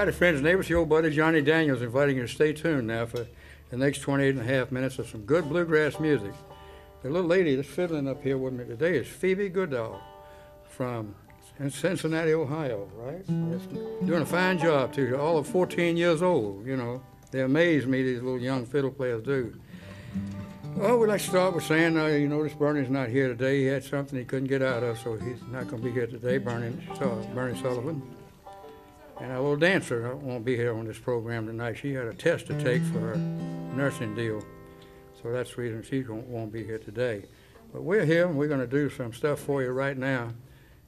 Howdy, friends and neighbors. Your old buddy Johnny Daniels inviting you to stay tuned now for the next 28.5 minutes of some good bluegrass music. The little lady that's fiddling up here with me today is Phoebe Goodall from Cincinnati, Ohio, right? Yes. Doing a fine job, too. All of 14 years old, you know. They amaze me, these little young fiddle players do. Well, we'd like to start with saying, you notice Bernie's not here today. He had something he couldn't get out of, so he's not going to be here today, Bernie Sullivan. And our little dancer won't be here on this program tonight. She had a test to take for her nursing deal. So that's the reason she won't be here today. But we're here, and we're going to do some stuff for you right now.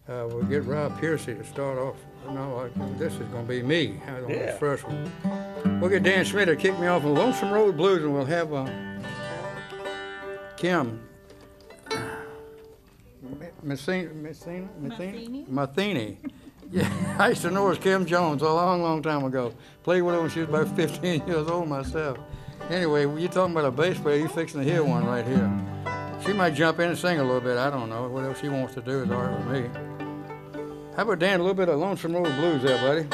We'll get Rob Piercy to start off. No, this is going to be me. I don't know the first one. We'll get Dan Schmidt to kick me off on Lonesome Road Blues, and we'll have Kim Matheny. Yeah, I used to know her as Kim Jones a long, long time ago. Played with her when she was about 15 years old myself. Anyway, you're talking about a bass player, you're fixing to hear one right here. She might jump in and sing a little bit, I don't know. Whatever she wants to do is all right with me. How about Dan, a little bit of Lonesome Road Blues there, buddy?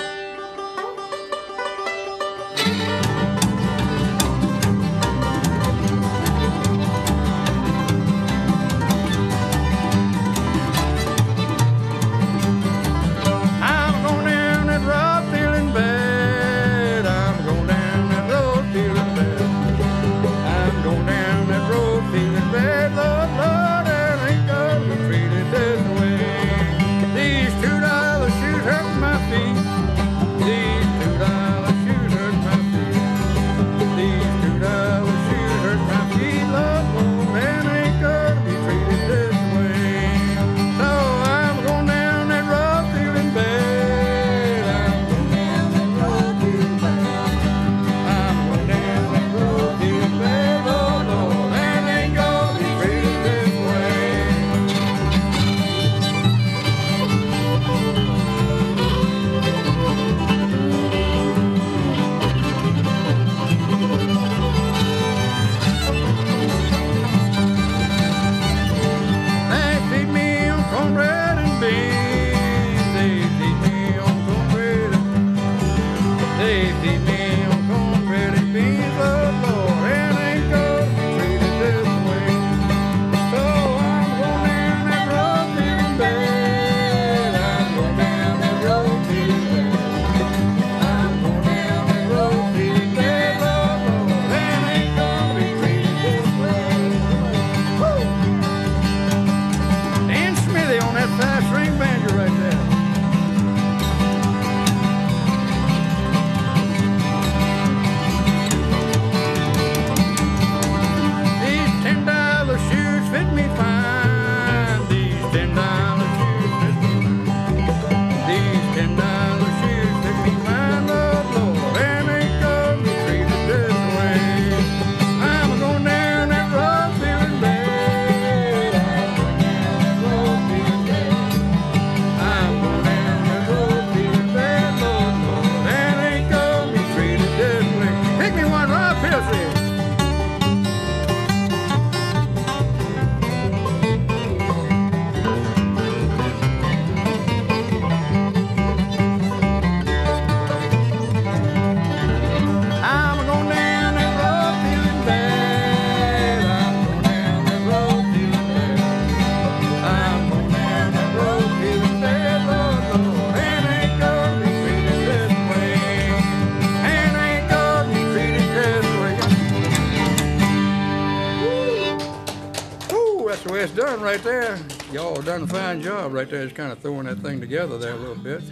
Right there, y'all done a fine job right there, just kind of throwing that thing together there a little bit.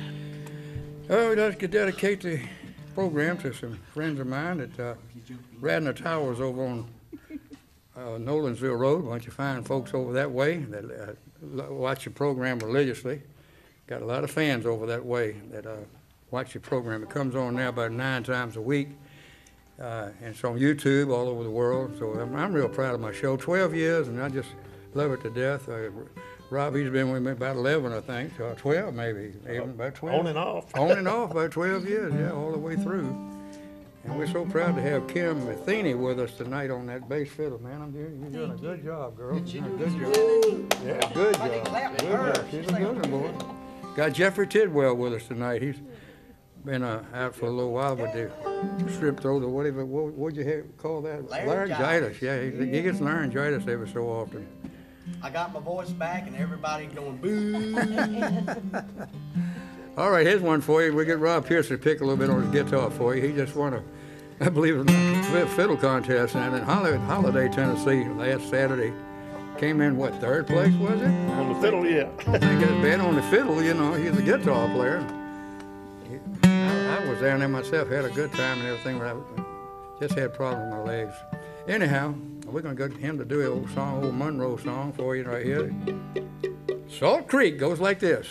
We'd like to dedicate the program to some friends of mine at Radnor Towers over on Nolensville Road. A bunch of fine folks over that way that watch the program religiously. Got a lot of fans over that way that watch the program. It comes on now about 9 times a week. And it's on YouTube all over the world. So I'm real proud of my show. 12 years, and I just love it to death. Rob, he's been with me about 11, I think. 12 maybe, even about 12. On and off. On and off, about 12 years, yeah, all the way through. And we're so proud to have Kim Matheny with us tonight on that bass fiddle, man. You're doing a good job, girl. Good job. Yeah, good job. Good job. She's a good one, boy. Got Jeffrey Tidwell with us tonight. He's been out for a little while with the strip throat or whatever. What'd you call that? Laryngitis. Yeah, he gets laryngitis every so often. I got my voice back and everybody going boo. All right, here's one for you. We get Rob Pierce to pick a little bit on his guitar for you. He just won I believe, a fiddle contest and in Holiday, Tennessee last Saturday. Came in, what, third place, was it? On the fiddle, yeah. I think it's bad on the fiddle, you know. He's a guitar player. I was down there myself, had a good time and everything, but I just had problems with my legs. Anyhow, we're going to get him to do an old song, old Monroe song for you right here. Salt Creek goes like this.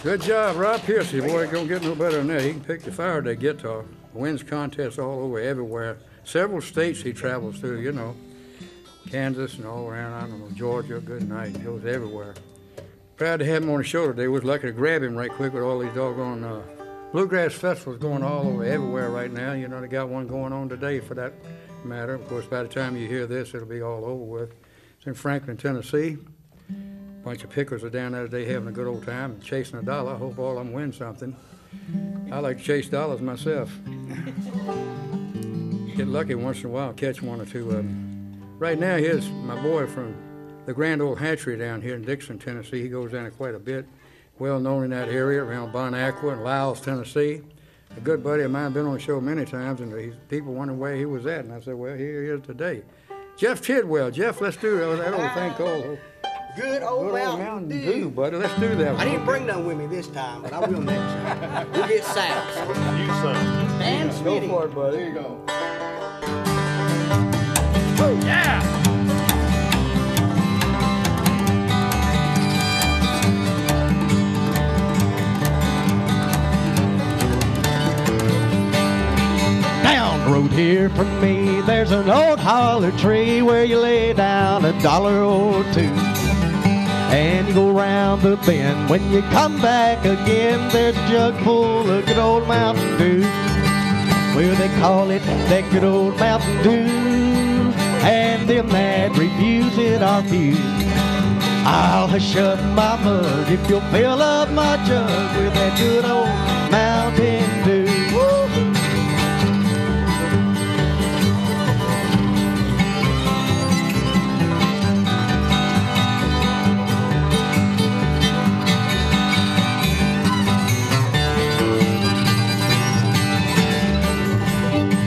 Good job, Rob Pierce. Boy, don't get no better than that. He can pick the Faraday guitar. Wins contests all over, everywhere. Several states he travels through, you know. Kansas and all around, I don't know, Georgia, good night. He goes everywhere. Proud to have him on the show today. Was lucky to grab him right quick with all these doggone bluegrass festivals going all over, everywhere right now. You know, they got one going on today for that matter. Of course, by the time you hear this, it'll be all over with. It's in Franklin, Tennessee. A bunch of pickers are down there today having a good old time and chasing a dollar. I hope all of them win something. I like to chase dollars myself. Get lucky once in a while, catch one or two of them. Right now, here's my boy from the Grand Old Hatchery down here in Dixon, Tennessee. He goes down there quite a bit. Well known in that area around Bon Aqua and Lyles, Tennessee. A good buddy of mine, been on the show many times, and people wondering where he was at. And I said, well, here he is today. Jeff Tidwell. Jeff, let's do that old thing called Good old Mountain Dew. Buddy. Let's do that. I didn't bring none with me this time, but I will next time. We'll get saps. You son. Dan Smitty. Go for it, buddy. There you go. Oh, yeah. Road here from me, there's an old holler tree where you lay down $1 or two. And you go round the bend. When you come back again, there's a jug full of good old Mountain Dew. Well, they call it that good old Mountain Dew, and them that refuse it are few. I'll hush up my mug if you'll fill up my jug with that good old Mountain Dew.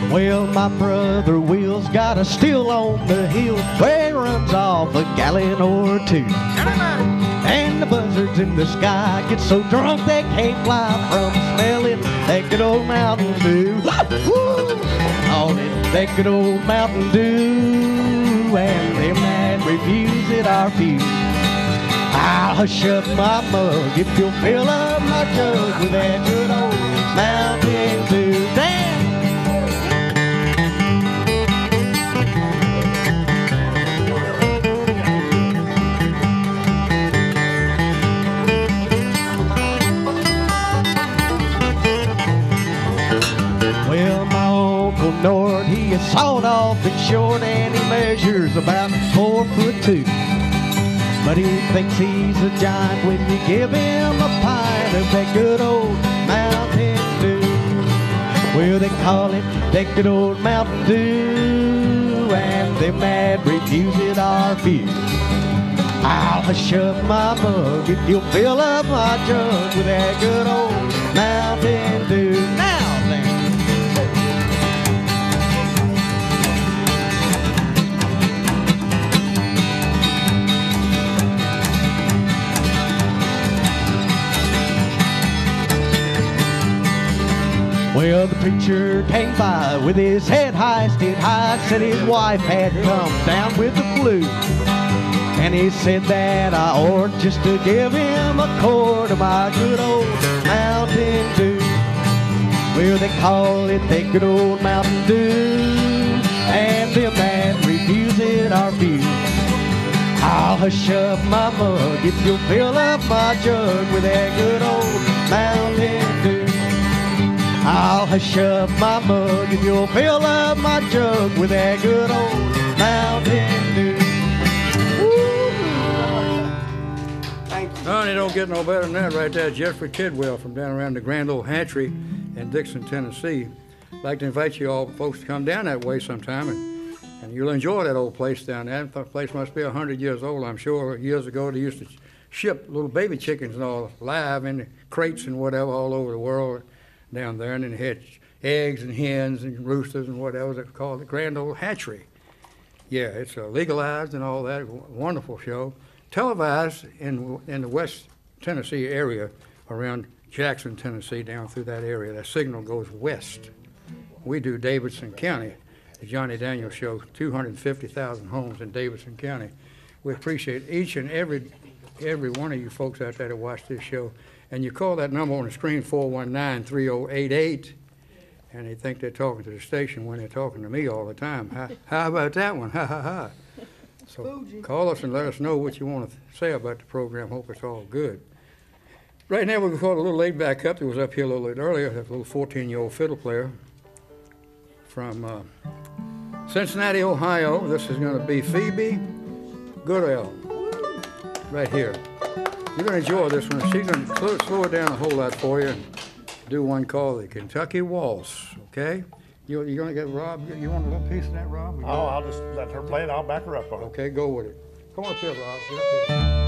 Well, my brother Will's got a still on the hill where he runs off a gallon or two. And the buzzards in the sky get so drunk they can't fly from smelling that good old Mountain Dew. All that good old Mountain Dew, and them that refuse it are few. I'll hush up my mug if you'll fill up my jug with that good old Mountain Dew. Damn! Well, my Uncle Nord, he is sawed off and short, and he measures about 4'2". But he thinks he's a giant when you give him a pint of that good old Mountain Dew. Well, they call it that good old Mountain Dew, and them that refuse it are few. I'll hush up my mug if you'll fill up my jug with that good old Mountain Dew. Now then. Well, the preacher came by with his head hoisted high, said his wife had come down with the flu. And he said that I ought just to give him a quart of my good old Mountain Dew. Well, they call it that good old Mountain Dew, and them that refuse it are few. I'll hush up my mug if you'll fill up my jug with that good old Mountain Dew. I'll hush up my mug if you'll fill up my jug with that good old Mountain Dew. It don't get no better than that right there. Jeffrey Tidwell from down around the Grand Old Hatchery in Dixon, Tennessee. I'd like to invite you all folks to come down that way sometime, and you'll enjoy that old place down there. That place must be 100 years old, I'm sure. Years ago, they used to ship little baby chickens and all live in crates and whatever all over the world down there, and then they had eggs and hens and roosters and whatever. They called the Grand Old Hatchery. Yeah, it's legalized and all that. Wonderful show. Televised in the West Tennessee area, around Jackson, Tennessee, down through that area. That signal goes west. We do Davidson County, the Johnny Daniels Show, 250,000 homes in Davidson County. We appreciate each and every one of you folks out there that watch this show. And you call that number on the screen, 419-3088, and they think they're talking to the station when they're talking to me all the time. How about that one? Ha, ha, ha. So call us and let us know what you want to say about the program. Hope it's all good. Right now we're going to call a little laid back up that was up here a little bit earlier, that little 14-year-old fiddle player from Cincinnati, Ohio. This is going to be Phoebe Goodell right here. You're going to enjoy this one. She's going to slow it down a whole lot for you and do one called the Kentucky Waltz, okay? You're going to get Rob, you want a little piece of that, Rob? Oh, I'll just let her play it. I'll back her up on it. Okay, go with it. Come on up here, Rob. Get up here.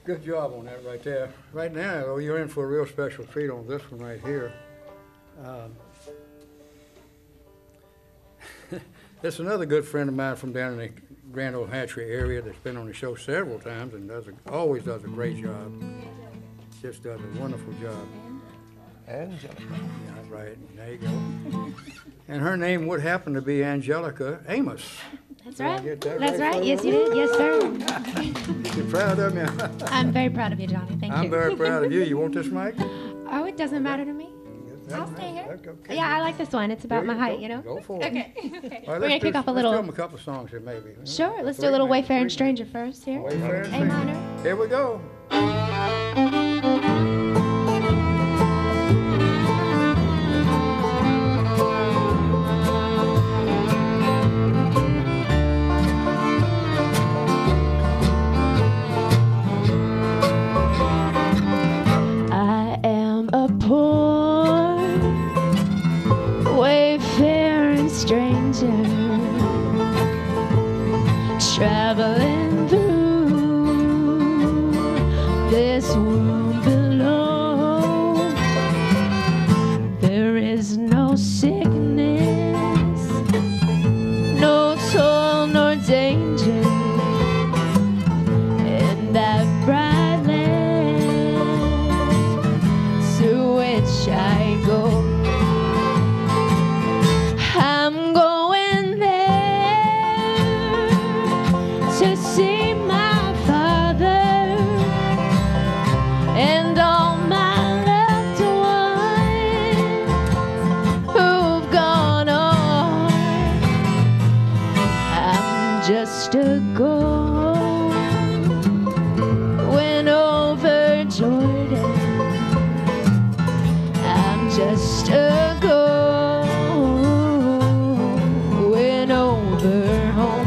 Good job on that right there. Right now, though, you're in for a real special treat on this one right here. It's another good friend of mine from down in the Grand Ole Hatchery area that's been on the show several times and always does a great job. Just does a wonderful job. Angelica. Yeah, right. There you go. And her name would happen to be Angelica Amos. That's Did I right. get that That's right, right. Yes, you did. Yes, sir. You proud of me? I'm very proud of you, Johnny. Thank you. I'm very proud of you. You want this mic? Oh, it doesn't matter to me. I'll stay here. Okay. Yeah, I like this one. It's about There my height, you know? Go for it. Okay. All right, We're going to kick off a Let's do little. them a couple of songs here, maybe. Sure. Let's do a little Wayfarer and Stranger first here. Wayfarer and A Stranger. minor. Here we go. I am a poor wayfaring stranger, traveling through this world below. There is no sickness, no toil, nor danger in that bright land to which I go. I'm going there to see my Father and all my loved ones who've gone on. I'm just a going over Jordan. I'm just a going over home.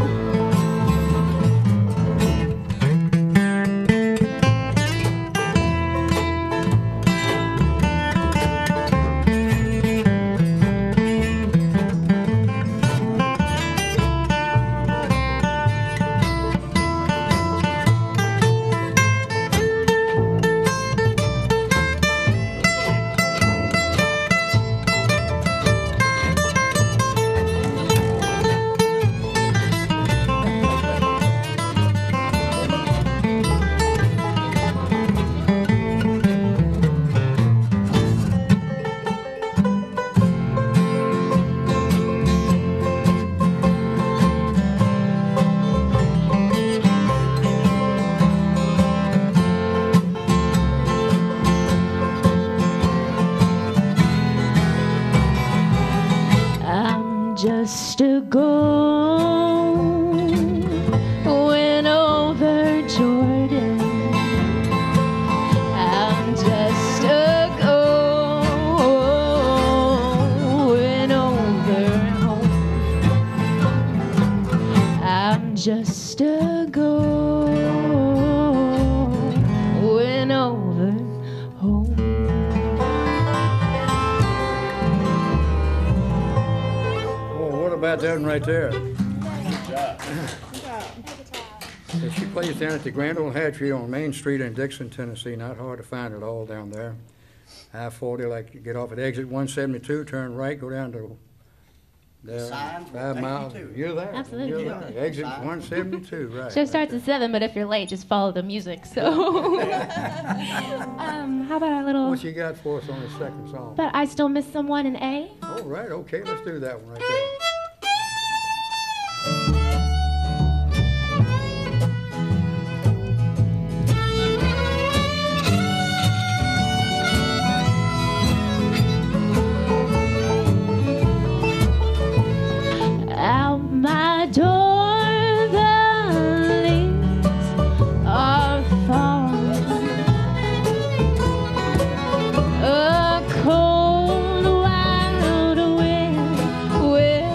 I'm just a going over Jordan. I'm just a going over home. I'm just a going over home. Well, what about that one right there? Yeah, she plays down at the Grand Ole Hatchery on Main Street in Dixon, Tennessee. Not hard to find at all down there. I-40, like you get off at exit 172, turn right, go down to Sign will 5 take you miles. to it. You're there. Absolutely. You're there. Exit Sign. 172, right. Show starts at 7, but if you're late, just follow the music. So, how about a little? What you got for us on the second song? But I still miss someone in A. All right, okay, let's do that one right there. Out my door, the leaves are falling. A cold, wild wind will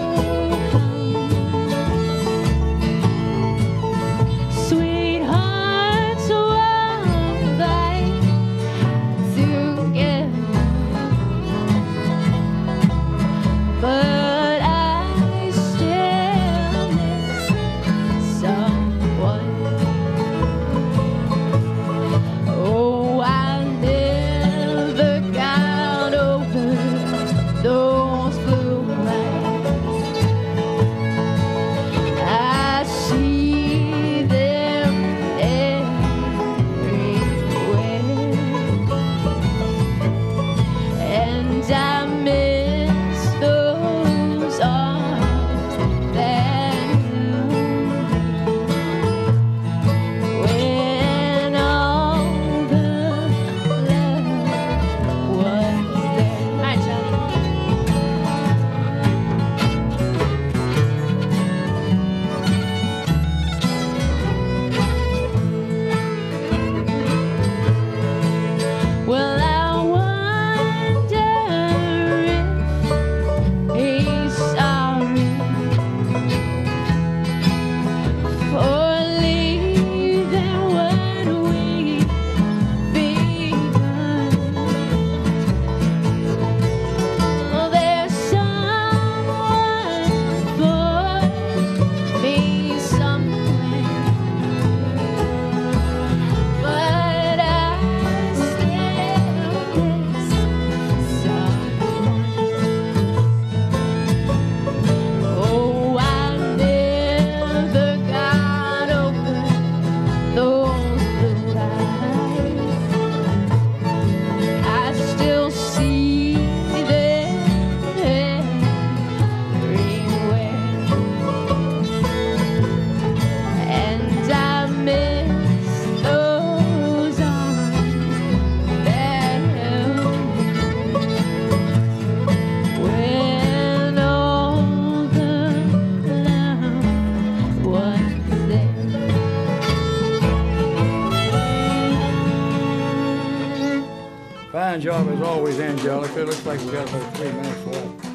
Jellicoe. It looks like we got about 3 minutes left.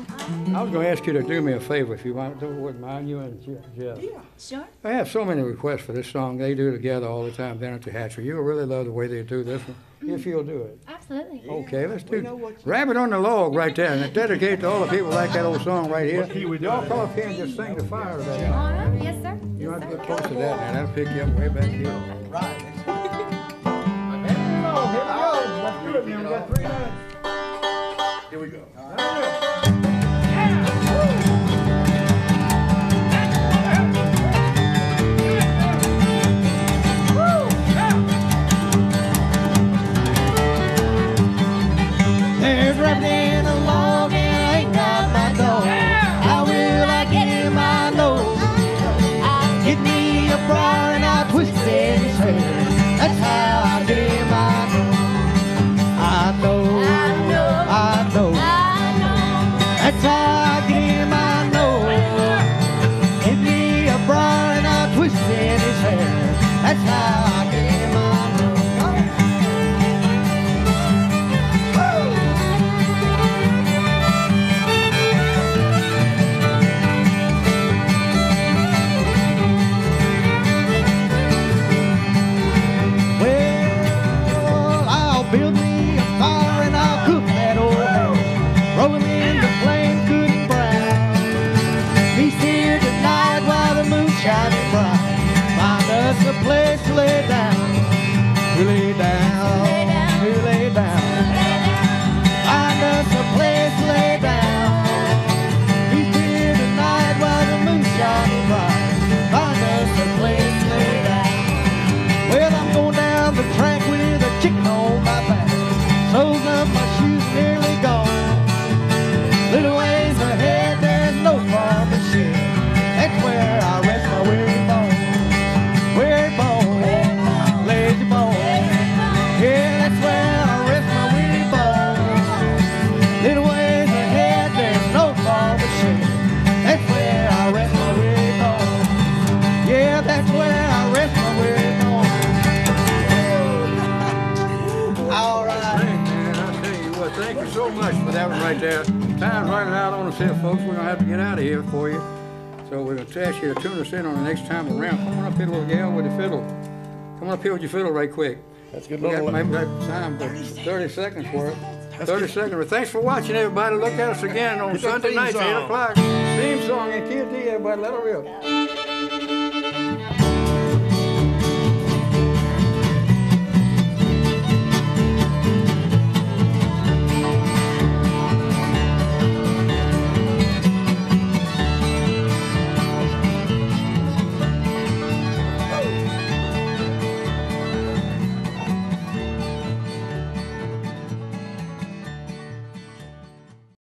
I was going to ask you to do me a favor, if you wouldn't mind, you and Jeff. Yeah. Sure. I have so many requests for this song. They do together all the time down at the hatchery. You'll really love the way they do this one, if you'll do it. Absolutely. Okay, let's We do know what you- Rabbit on the Log right there, and it's dedicated to all the people like that old song right here. Y'all come up here and just sing the fire of that. All right. Yes, sir. You want to get close to that now. That'll pick you up way back here. Right. Let's do it, man. We got 3 minutes. Here we go. There's rabbit in a log and I ain't got my dog. How will I get in my nose? I get me a briar and I twist in his hair. That's how I get in my nose. I know, I know. That's how I get in my nose. Get me a briar and I twist in his hair. That's how I get in my nose. Well, I'll build me a fire and I'll cook that old house. Roll him in the flames good and brown. He's here tonight while the moon's shining bright. Find us a place to lay down. To lay down, to lay down. Find us a place to lay down. He's here tonight while the moon's shining bright. Find us a place to lay down. Well, I'm going down the track with a chicken on my back. Soles of my shoes nearly gone. Little ways ahead, there's no farm machine. That's where I rest my weary bones. Weary bones, lazy bones. Yeah, that's where I rest my weary bones. Little ways ahead, there's no farm machine. That's where I rest my weary bones. Yeah, that's where I rest my weary bones. All right. Hey, man, I tell you what, thank you so much for that one right there. Time's running out on us here, folks. We're going to have to get out of here for you. So we're going to ask you to tune us in on the next time around. Come on up here, little gal, with the fiddle. Come on up here with your fiddle right quick. That's good. We got maybe got time, but 30 seconds worth. 30 seconds. Well, thanks for watching, everybody. Look at us again on Get that Sunday theme nights, 8 song. o'clock. Theme song and QT, everybody. Let her rip.